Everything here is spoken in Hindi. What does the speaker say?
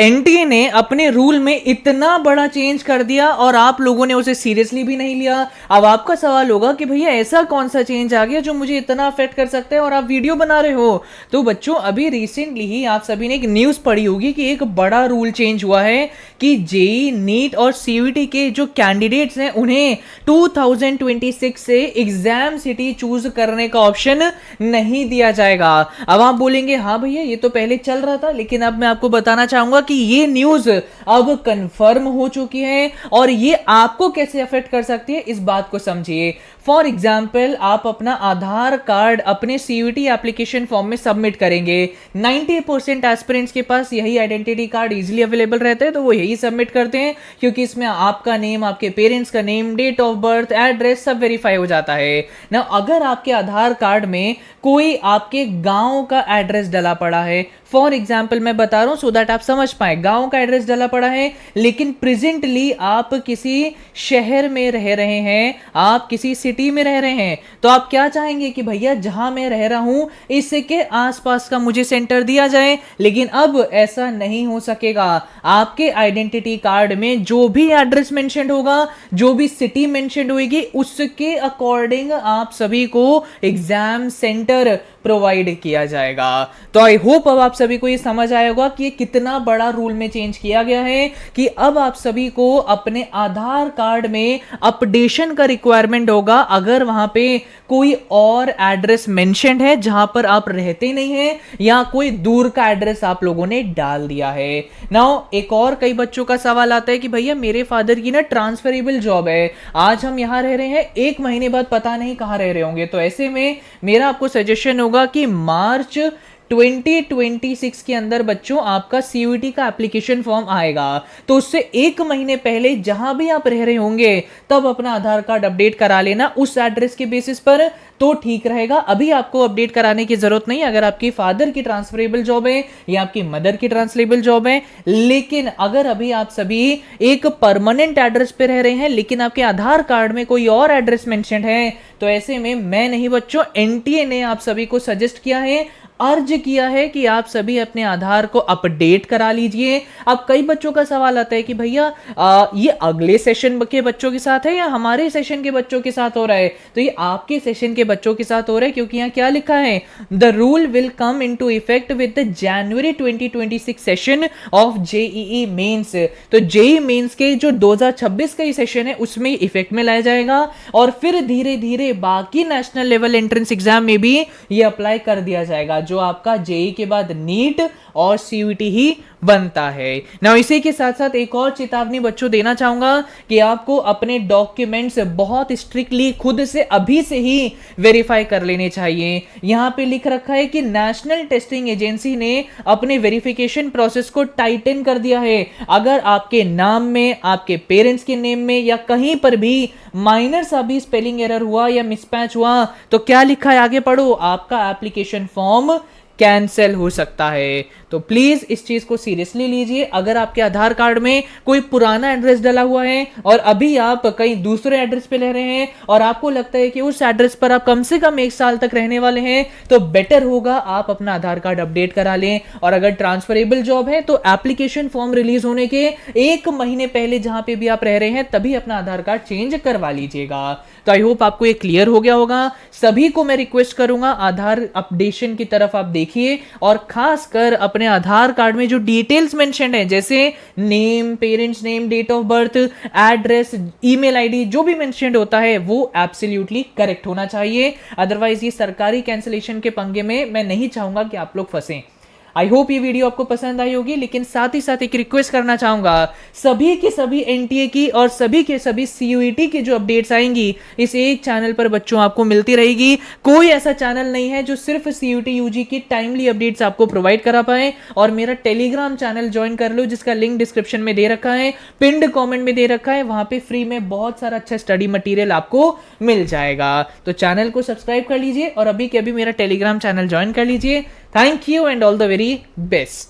एनटीए ने अपने रूल में इतना बड़ा चेंज कर दिया और आप लोगों ने उसे सीरियसली भी नहीं लिया। अब आपका सवाल होगा कि भैया ऐसा कौन सा चेंज आ गया जो मुझे इतना अफेक्ट कर सकता है और आप वीडियो बना रहे हो। तो बच्चों अभी रिसेंटली ही आप सभी ने एक न्यूज पढ़ी होगी कि एक बड़ा रूल चेंज हुआ है कि जेई नीट और सीयूईटी के जो कैंडिडेट्स हैं उन्हें 2026 से एग्जाम सिटी चूज करने का ऑप्शन नहीं दिया जाएगा। अब आप बोलेंगे हाँ भैया ये तो पहले चल रहा था, लेकिन अब मैं आपको बताना चाहूंगा कि ये न्यूज अब कंफर्म हो चुकी है और ये आपको कैसे अफेक्ट कर सकती है इस बात को समझिए। फॉर एग्जाम्पल आप अपना आधार कार्ड अपने सीयूईटी एप्लीकेशन फॉर्म में सबमिट करेंगे। 90% एस्पिरेंट्स के पास यही आइडेंटिटी कार्ड इजीली अवेलेबल रहता है, तो वो यही सबमिट करते हैं क्योंकि इसमें आपका नेम, आपके पेरेंट्स का name, date of birth, address सब वेरीफाई हो जाता है ना। अगर आपके आधार कार्ड में कोई आपके गांव का एड्रेस डला पड़ा है, फॉर एग्जाम्पल मैं बता रहा हूं सो दैट आप समझ पाए, गांव का एड्रेस डला पड़ा है लेकिन प्रेजेंटली आप किसी शहर में रह रहे हैं, आप किसी सिटी में रह रहे हैं, तो आप क्या चाहेंगे कि भैया जहां मैं रह रहा हूं इसके आसपास का मुझे सेंटर दिया जाए। लेकिन अब ऐसा नहीं हो सकेगा। आपके आइडेंटिटी कार्ड में जो भी एड्रेस मेंशन होगा, जो भी सिटी मेंशन होगी, उसके अकॉर्डिंग आप सभी को एग्जाम सेंटर प्रोवाइड किया जाएगा। तो आई होप अब आप सभी को ये समझ आया होगा कि ये कितना बड़ा रूल में चेंज किया गया है कि अब आप सभी को अपने आधार कार्ड में अपडेशन का रिक्वायरमेंट होगा अगर वहां पे कोई और एड्रेस मेंशन्ड है जहां पर आप रहते नहीं है या कोई दूर का एड्रेस आप लोगों ने डाल दिया है। नाउ एक और कई बच्चों का सवाल आता है कि भैया मेरे फादर की ना ट्रांसफरेबल जॉब है, आज हम यहां रह रहे हैं, एक महीने बाद पता नहीं कहां रह रहे होंगे। तो ऐसे में मेरा आपको सजेशन होगा कि मार्च 2026 के अंदर बच्चों आपका सीयूईटी का एप्लीकेशन फॉर्म आएगा, तो उससे एक महीने पहले जहां भी आप रह रहे होंगे तब अपना आधार कार्ड अपडेट करा लेना उस एड्रेस के बेसिस पर, तो ठीक रहेगा। अभी आपको अपडेट कराने की जरूरत नहीं अगर आपकी फादर की ट्रांसफरेबल जॉब है या आपकी मदर की ट्रांसफरेबल जॉब है। लेकिन अगर अभी आप सभी एक परमानेंट एड्रेस पे रह रहे हैं लेकिन आपके आधार कार्ड में कोई और एड्रेस मेंशन है, तो ऐसे में मैं नहीं बच्चों, एनटीए ने आप सभी को सजेस्ट किया है, अर्ज किया है कि आप सभी अपने आधार को अपडेट करा लीजिए। अब कई बच्चों का सवाल आता है कि भैया ये अगले सेशन के बच्चों के साथ है या हमारे सेशन के बच्चों के साथ हो रहा है। तो ये आपके सेशन के बच्चों के साथ हो रहा है क्योंकि यहाँ क्या लिखा है, the rule will come into effect with the January 2026 session of JEE mains. तो जेईई मेंस के जो 2026 का ये सेशन है उसमें इफेक्ट में लाया जाएगा और फिर धीरे धीरे बाकी नेशनल लेवल एंट्रेंस एग्जाम में भी ये अप्लाई कर दिया जाएगा जो आपका जेई के बाद नीट और सीयूईटी ही बनता है ना। इसी के साथ साथ एक और चेतावनी बच्चों देना चाहूंगा कि आपको अपने डॉक्यूमेंट्स बहुत स्ट्रिक्टली खुद से अभी से ही वेरीफाई कर लेने चाहिए। यहां पे लिख रखा है कि नेशनल टेस्टिंग एजेंसी ने अपने वेरिफिकेशन प्रोसेस को टाइटन कर दिया है। अगर आपके नाम में, आपके पेरेंट्स के नेम में या कहीं पर भी माइनर सा भी स्पेलिंग एरर हुआ या मिसमैच हुआ तो क्या लिखा है आगे पढ़ो, आपका एप्लीकेशन फॉर्म कैंसिल हो सकता है। तो प्लीज इस चीज को सीरियसली लीजिए। अगर आपके आधार कार्ड में कोई पुराना एड्रेस डला हुआ है और अभी आप कहीं दूसरे एड्रेस पे रह रहे हैं और आपको लगता है कि उस एड्रेस पर आप कम से कम 1 साल तक रहने वाले हैं, तो बेटर होगा आप अपना आधार कार्ड अपडेट करा लें। और अगर ट्रांसफरेबल जॉब है तो एप्लीकेशन फॉर्म रिलीज होने के 1 महीने पहले जहां पे भी आप रह रहे हैं तभी अपना आधार कार्ड चेंज करवा लीजिएगा। तो आई होप आपको ये क्लियर हो गया होगा। सभी को मैं रिक्वेस्ट करूंगा आधार अपडेशन की तरफ आप देखिए और खासकर अपने आधार कार्ड में जो डिटेल्स मेंशन है जैसे name, parents name, date of birth, address, email ID, जो भी मेंशन होता है वो एब्सोल्युटली करेक्ट होना चाहिए। अदरवाइज ये सरकारी कैंसिलेशन के पंगे में मैं नहीं चाहूंगा कि आप लोग फंसें। आई होप ये वीडियो आपको पसंद आई होगी, लेकिन साथ ही साथ एक रिक्वेस्ट करना चाहूंगा, सभी के सभी एनटीए की और सभी के सभी सीयूईटी की जो अपडेट्स आएंगी इस एक चैनल पर बच्चों आपको मिलती रहेगी। कोई ऐसा चैनल नहीं है जो सिर्फ सीयूईटी यूजी की टाइमली अपडेट्स आपको प्रोवाइड करा पाए। और मेरा टेलीग्राम चैनल ज्वाइन कर लो जिसका लिंक डिस्क्रिप्शन में दे रखा है, पिंड कॉमेंट में दे रखा है, वहां पे फ्री में बहुत सारा अच्छा स्टडी मटीरियल आपको मिल जाएगा। तो चैनल को सब्सक्राइब कर लीजिए और अभी के अभी मेरा टेलीग्राम चैनल ज्वाइन कर लीजिए। Thank you and all the very best.